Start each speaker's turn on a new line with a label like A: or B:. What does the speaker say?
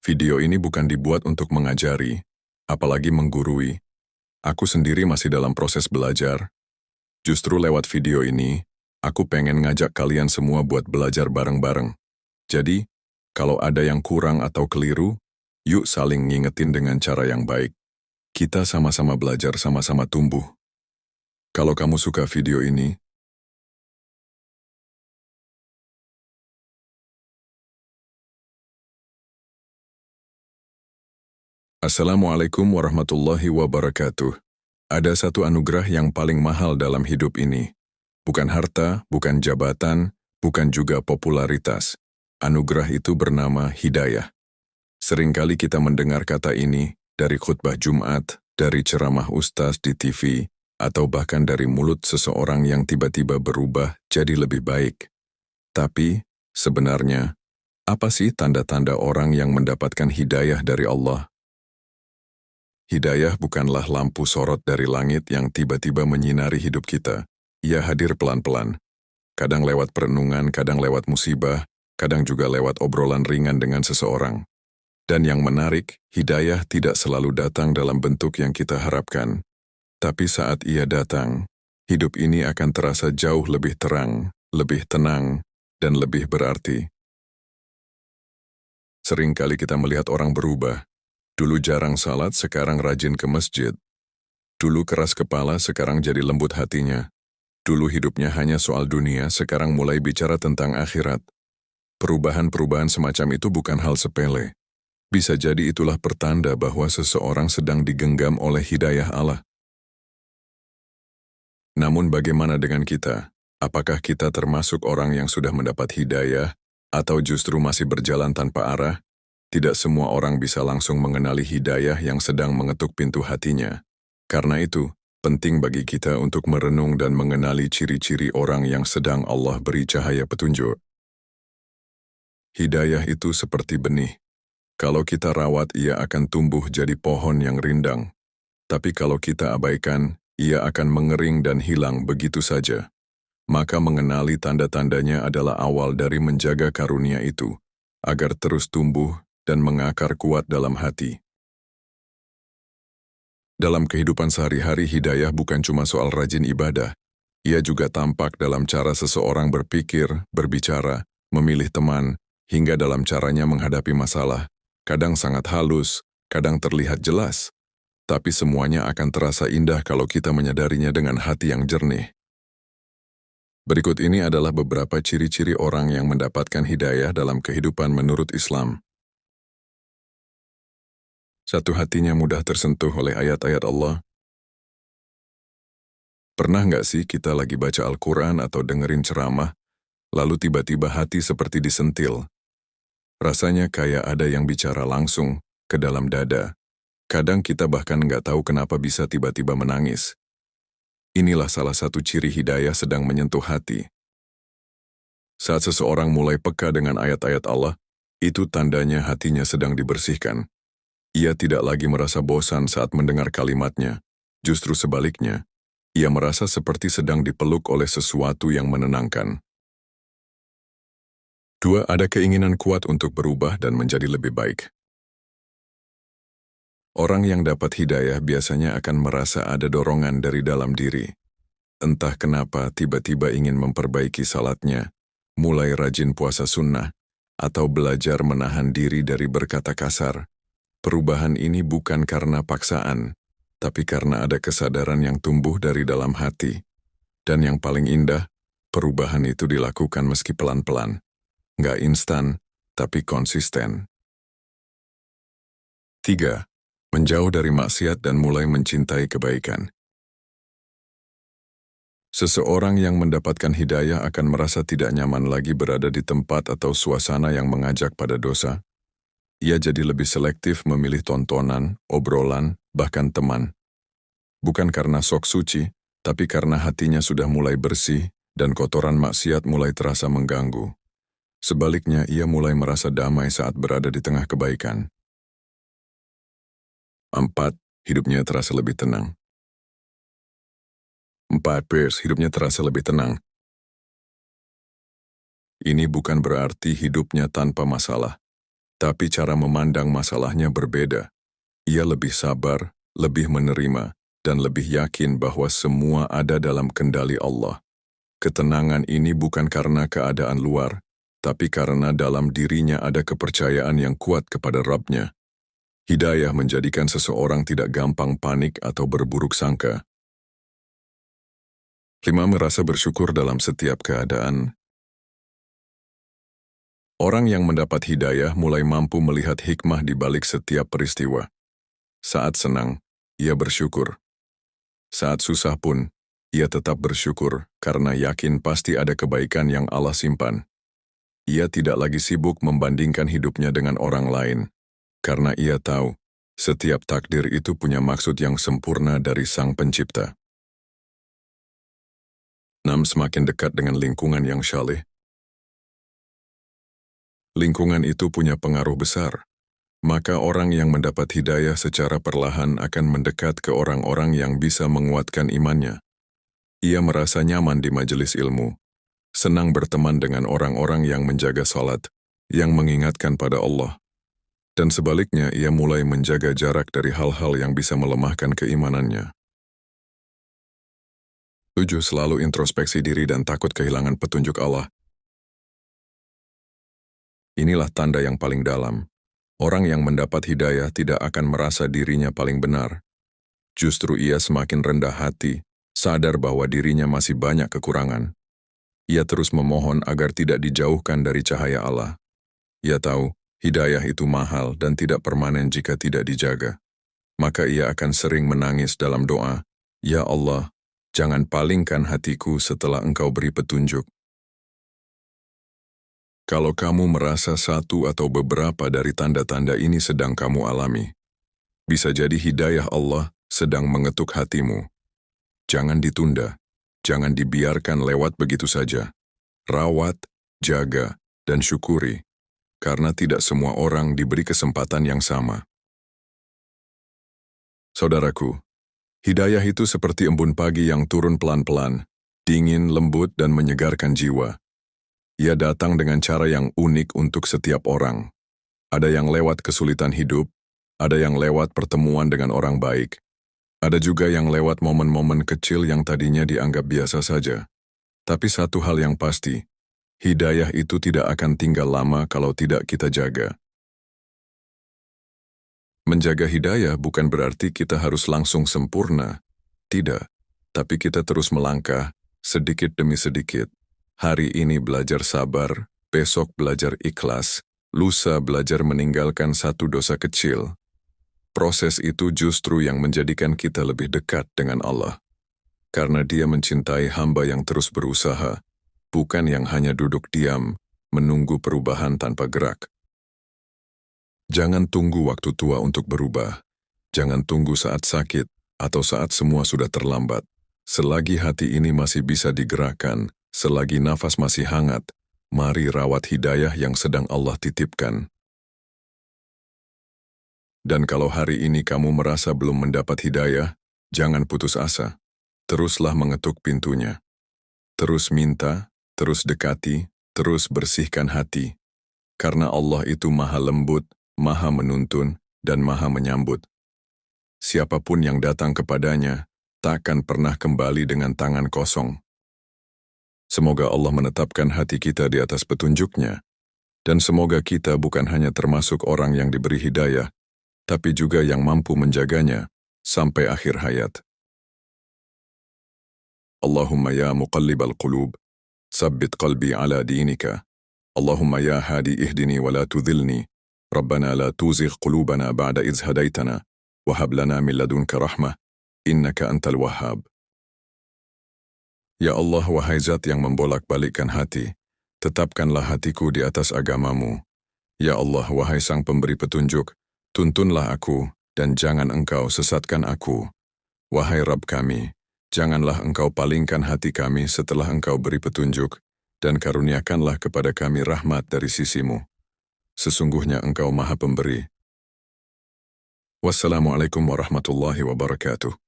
A: Video ini bukan dibuat untuk mengajari, apalagi menggurui. Aku sendiri masih dalam proses belajar. Justru lewat video ini, aku pengen ngajak kalian semua buat belajar bareng-bareng. Jadi, kalau ada yang kurang atau keliru, yuk saling ngingetin dengan cara yang baik. Kita sama-sama belajar, sama-sama tumbuh. Kalau kamu suka video ini, Assalamualaikum warahmatullahi wabarakatuh. Ada satu anugerah yang paling mahal dalam hidup ini. Bukan harta, bukan jabatan, bukan juga popularitas. Anugerah itu bernama hidayah. Seringkali kita mendengar kata ini dari khutbah Jumat, dari ceramah ustaz di TV, atau bahkan dari mulut seseorang yang tiba-tiba berubah jadi lebih baik. Tapi, sebenarnya, apa sih tanda-tanda orang yang mendapatkan hidayah dari Allah? Hidayah bukanlah lampu sorot dari langit yang tiba-tiba menyinari hidup kita. Ia hadir pelan-pelan. Kadang lewat perenungan, kadang lewat musibah, kadang juga lewat obrolan ringan dengan seseorang. Dan yang menarik, hidayah tidak selalu datang dalam bentuk yang kita harapkan. Tapi saat ia datang, hidup ini akan terasa jauh lebih terang, lebih tenang, dan lebih berarti. Seringkali kita melihat orang berubah. Dulu jarang salat, sekarang rajin ke masjid. Dulu keras kepala, sekarang jadi lembut hatinya. Dulu hidupnya hanya soal dunia, sekarang mulai bicara tentang akhirat. Perubahan-perubahan semacam itu bukan hal sepele. Bisa jadi itulah pertanda bahwa seseorang sedang digenggam oleh hidayah Allah. Namun bagaimana dengan kita? Apakah kita termasuk orang yang sudah mendapat hidayah, atau justru masih berjalan tanpa arah? Tidak semua orang bisa langsung mengenali hidayah yang sedang mengetuk pintu hatinya. Karena itu, penting bagi kita untuk merenung dan mengenali ciri-ciri orang yang sedang Allah beri cahaya petunjuk. Hidayah itu seperti benih. Kalau kita rawat, ia akan tumbuh jadi pohon yang rindang. Tapi kalau kita abaikan, ia akan mengering dan hilang begitu saja. Maka mengenali tanda-tandanya adalah awal dari menjaga karunia itu, agar terus tumbuh dan mengakar kuat dalam hati. Dalam kehidupan sehari-hari, hidayah bukan cuma soal rajin ibadah. Ia juga tampak dalam cara seseorang berpikir, berbicara, memilih teman, hingga dalam caranya menghadapi masalah. Kadang sangat halus, kadang terlihat jelas. Tapi semuanya akan terasa indah kalau kita menyadarinya dengan hati yang jernih. Berikut ini adalah beberapa ciri-ciri orang yang mendapatkan hidayah dalam kehidupan menurut Islam. 1. Hatinya mudah tersentuh oleh ayat-ayat Allah. Pernah nggak sih kita lagi baca Al-Quran atau dengerin ceramah, lalu tiba-tiba hati seperti disentil? Rasanya kayak ada yang bicara langsung ke dalam dada. Kadang kita bahkan nggak tahu kenapa bisa tiba-tiba menangis. Inilah salah satu ciri hidayah sedang menyentuh hati. Saat seseorang mulai peka dengan ayat-ayat Allah, itu tandanya hatinya sedang dibersihkan. Ia tidak lagi merasa bosan saat mendengar kalimatnya. Justru sebaliknya, ia merasa seperti sedang dipeluk oleh sesuatu yang menenangkan. 2. Ada keinginan kuat untuk berubah dan menjadi lebih baik. Orang yang dapat hidayah biasanya akan merasa ada dorongan dari dalam diri. Entah kenapa tiba-tiba ingin memperbaiki salatnya, mulai rajin puasa sunnah, atau belajar menahan diri dari berkata kasar. Perubahan ini bukan karena paksaan, tapi karena ada kesadaran yang tumbuh dari dalam hati. Dan yang paling indah, perubahan itu dilakukan meski pelan-pelan. Nggak instan, tapi konsisten. 3. Menjauh dari maksiat dan mulai mencintai kebaikan. Seseorang yang mendapatkan hidayah akan merasa tidak nyaman lagi berada di tempat atau suasana yang mengajak pada dosa. Ia jadi lebih selektif memilih tontonan, obrolan, bahkan teman. Bukan karena sok suci, tapi karena hatinya sudah mulai bersih dan kotoran maksiat mulai terasa mengganggu. Sebaliknya, ia mulai merasa damai saat berada di tengah kebaikan. 4. Hidupnya terasa lebih tenang. 4. Hidupnya terasa lebih tenang. Ini bukan berarti hidupnya tanpa masalah. Tapi cara memandang masalahnya berbeda. Ia lebih sabar, lebih menerima, dan lebih yakin bahwa semua ada dalam kendali Allah. Ketenangan ini bukan karena keadaan luar, tapi karena dalam dirinya ada kepercayaan yang kuat kepada Rabb-Nya. Hidayah menjadikan seseorang tidak gampang panik atau berburuk sangka. 5. Merasa bersyukur dalam setiap keadaan. Orang yang mendapat hidayah mulai mampu melihat hikmah di balik setiap peristiwa. Saat senang, ia bersyukur. Saat susah pun, ia tetap bersyukur karena yakin pasti ada kebaikan yang Allah simpan. Ia tidak lagi sibuk membandingkan hidupnya dengan orang lain, karena ia tahu setiap takdir itu punya maksud yang sempurna dari Sang Pencipta. 6. Semakin dekat dengan lingkungan yang syaleh. Lingkungan itu punya pengaruh besar. Maka orang yang mendapat hidayah secara perlahan akan mendekat ke orang-orang yang bisa menguatkan imannya. Ia merasa nyaman di majelis ilmu, senang berteman dengan orang-orang yang menjaga salat, yang mengingatkan pada Allah. Dan sebaliknya, ia mulai menjaga jarak dari hal-hal yang bisa melemahkan keimanannya. 7. Selalu introspeksi diri dan takut kehilangan petunjuk Allah. Inilah tanda yang paling dalam. Orang yang mendapat hidayah tidak akan merasa dirinya paling benar. Justru ia semakin rendah hati, sadar bahwa dirinya masih banyak kekurangan. Ia terus memohon agar tidak dijauhkan dari cahaya Allah. Ia tahu, hidayah itu mahal dan tidak permanen jika tidak dijaga. Maka ia akan sering menangis dalam doa, "Ya Allah, jangan palingkan hatiku setelah Engkau beri petunjuk." Kalau kamu merasa satu atau beberapa dari tanda-tanda ini sedang kamu alami, bisa jadi hidayah Allah sedang mengetuk hatimu. Jangan ditunda, jangan dibiarkan lewat begitu saja. Rawat, jaga, dan syukuri, karena tidak semua orang diberi kesempatan yang sama. Saudaraku, hidayah itu seperti embun pagi yang turun pelan-pelan, dingin, lembut, dan menyegarkan jiwa. Ia datang dengan cara yang unik untuk setiap orang. Ada yang lewat kesulitan hidup, ada yang lewat pertemuan dengan orang baik, ada juga yang lewat momen-momen kecil yang tadinya dianggap biasa saja. Tapi satu hal yang pasti, hidayah itu tidak akan tinggal lama kalau tidak kita jaga. Menjaga hidayah bukan berarti kita harus langsung sempurna. Tidak, tapi kita terus melangkah, sedikit demi sedikit. Hari ini belajar sabar, besok belajar ikhlas, lusa belajar meninggalkan satu dosa kecil. Proses itu justru yang menjadikan kita lebih dekat dengan Allah. Karena Dia mencintai hamba yang terus berusaha, bukan yang hanya duduk diam, menunggu perubahan tanpa gerak. Jangan tunggu waktu tua untuk berubah. Jangan tunggu saat sakit atau saat semua sudah terlambat. Selagi hati ini masih bisa digerakkan, selagi nafas masih hangat, mari rawat hidayah yang sedang Allah titipkan. Dan kalau hari ini kamu merasa belum mendapat hidayah, jangan putus asa. Teruslah mengetuk pintunya. Terus minta, terus dekati, terus bersihkan hati. Karena Allah itu maha lembut, maha menuntun, dan maha menyambut. Siapapun yang datang kepadanya, takkan pernah kembali dengan tangan kosong. Semoga Allah menetapkan hati kita di atas petunjuk-Nya, dan semoga kita bukan hanya termasuk orang yang diberi hidayah, tapi juga yang mampu menjaganya sampai akhir hayat. Allahumma ya muqallibal qulub, sabbit qalbi ala dinika. Allahumma ya hadi ihdini wa la tudhilni. Rabbana la tuzigh qulubana ba'da idh hadaitana, wa hab lana min ladunka rahmah, innaka antal wahhab. Ya Allah, wahai Zat yang membolak-balikkan hati, tetapkanlah hatiku di atas agamamu. Ya Allah, wahai Sang Pemberi petunjuk, tuntunlah aku, dan jangan Engkau sesatkan aku. Wahai Rabb kami, janganlah Engkau palingkan hati kami setelah Engkau beri petunjuk, dan karuniakanlah kepada kami rahmat dari sisimu. Sesungguhnya Engkau Maha Pemberi. Wassalamualaikum warahmatullahi wabarakatuh.